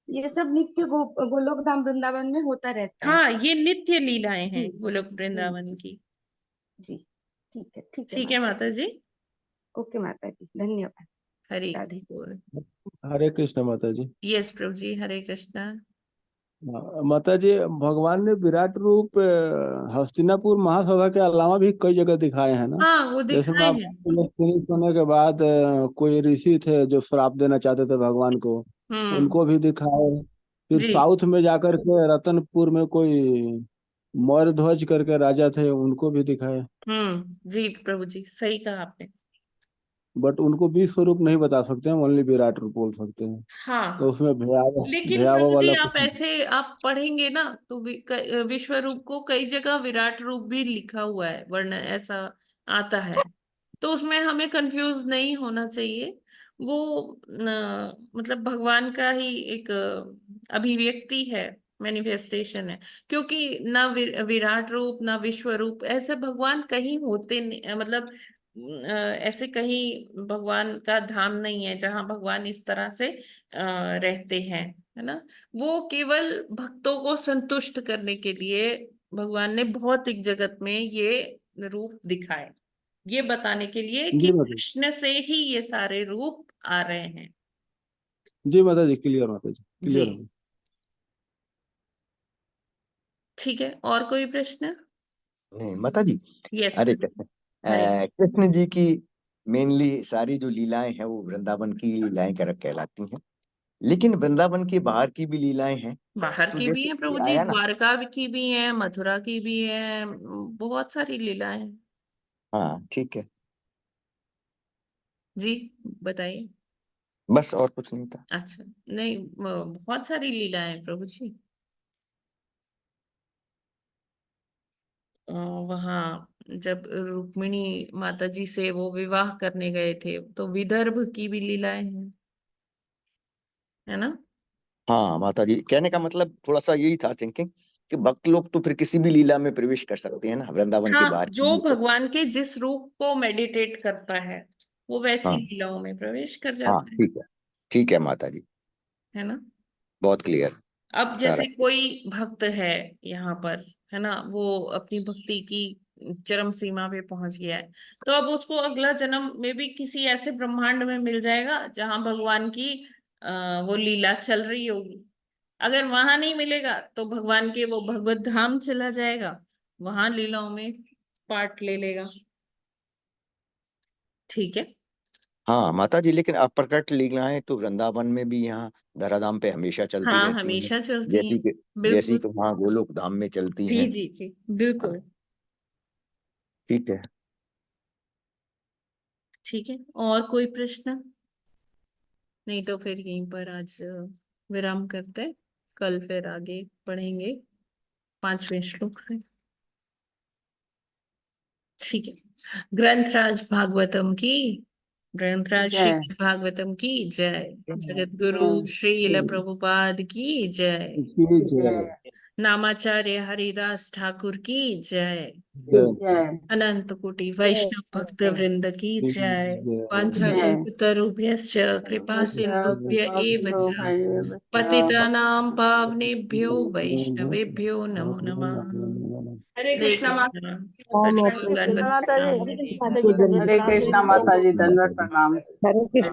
ये सब नित्य गोलोक धाम वृंदावन में होता रहता है। हाँ, ये नित्य लीलाएं हैं जी गोलोक जी वृंदावन जी की। जी। ठीक है ठीक है माता माता जी। जी। ओके माता जी, धन्यवाद। हरे राधे। बोल। हरे कृष्ण माता जी। यस प्रभु जी, हरे कृष्णा। माता जी, भगवान ने विराट रूप हस्तिनापुर महासभा के अलावा भी कई जगह दिखाए हैं ना। हाँ, वो जैसे दिखाए हैं। महाभारत फिनिश होने के बाद कोई ऋषि थे जो श्राप देना चाहते थे भगवान को, हम्म। उनको भी दिखाए। फिर जी। साउथ में जाकर के रतनपुर में कोई मौर्यध्वज करके राजा थे, उनको भी दिखाए। जी प्रभु जी, सही कहा आपने। बट उनको विश्व रूप नहीं बता सकते हैं, ओनली विराट रूप बोल सकते हैं। तो हाँ, उसमें भयावह लेकिन भयावह प्रभु जी वाला आप कुछ नहीं। ऐसे आप पढ़ेंगे ना, तो विश्व रूप को कई जगह विराट रूप भी लिखा हुआ है, वर्ण ऐसा आता है। तो उसमें हमें कंफ्यूज नहीं होना चाहिए। वो मतलब भगवान का ही एक अभिव्यक्ति है, मैनिफेस्टेशन है। क्योंकि ना विराट रूप ना विश्व रूप ऐसे भगवान कहीं होते नहीं, मतलब ऐसे कहीं भगवान का धाम नहीं है जहां भगवान इस तरह से रहते हैं, है ना। वो केवल भक्तों को संतुष्ट करने के लिए भगवान ने भौतिक जगत में ये रूप दिखाए, ये बताने के लिए कि जी माता जी। कृष्ण से ही ये सारे रूप आ रहे हैं। जी माता जी, क्लियर माता जी, जी। क्लियर हो। ठीक है, और कोई प्रश्न? नहीं माता जी। यस हरे प्रभु। कृष्ण। हरे। कृष्ण जी की मेनली सारी जो लीलाएं हैं वो वृंदावन की लीलाएं कहलाती हैं, लेकिन वृंदावन के बाहर की भी लीलाएं हैं। बाहर तो की भी जैसे है प्रभु कि जी, आया ना। द्वारका की भी है, मथुरा की भी है, बहुत सारी लीलाएं हैं। हाँ ठीक है। जी, बताइए। बस और कुछ नहीं था। अच्छा, नहीं, बहुत सारी लीलाएं हैं प्रभु जी। वहाँ जब रुक्मिणी माता जी से वो विवाह करने गए थे, तो विदर्भ की भी लीलाएं हैं, है ना। हाँ माता जी, कहने का मतलब थोड़ा सा यही था थिंकिंग कि भक्त लोग तो फिर किसी भी लीला में प्रवेश कर सकते हैं ना, वृंदावन के हाँ, बाहर की जो भी तो। भगवान के जिस रूप को मेडिटेट करता है वो वैसी हाँ लीलाओं में प्रवेश कर हाँ जाता ठीक है माता जी। है ना। बहुत क्लियर अब सारा। जैसे कोई भक्त है यहाँ पर, है ना, वो अपनी भक्ति की चरम सीमा पे पहुंच गया है, तो अब उसको अगला जन्म में भी किसी ऐसे ब्रह्मांड में मिल जाएगा जहां भगवान की वो लीला चल रही होगी। अगर वहां नहीं मिलेगा तो भगवान के वो भगवत धाम चला जाएगा, वहां लीलाओं में पार्ट ले लेगा। ठीक है। हाँ माता जी, लेकिन अप्रकट लीलाएं तो वृंदावन में भी यहाँ धराधाम पे हमेशा चलती हाँ, रहती हैं, हमेशा चलती जैसी है। कि जैसी बिल्कुल। कि वहाँ गोलोक धाम में चलती जी हैं। जी जी, बिल्कुल। ठीक है। ठीक है, और कोई प्रश्न? नहीं तो फिर यहीं पर आज विराम करते हैं, कल फिर आगे पढ़ेंगे 5वें श्लोक से। ठीक है। ग्रंथराज भागवतम की, ग्रंथराज जय। श्रीमद् भागवतम की जय। जगत गुरु श्रील प्रभुपाद की जय। जय नामाचार्य हरिदास ठाकुर की जय। जय अनंत कोटि वैष्णव भक्त वृंद की जय। जय। वाञ्छाकल्पतरुभ्यश्च कृपा सिन्धुभ्य एव च पतितानां पावनेभ्यो वैष्णवेभ्यो नमो नमः। हरे हरे कृष्णा कृष्णा। ओम सभी हरे को दंडवत कृष्णा प्रणाम। हरे कृष्ण माता जी, हरे दंडवत प्रणाम। कृष्णा माता जी, दंडवत प्रणाम। हरे कृष्ण।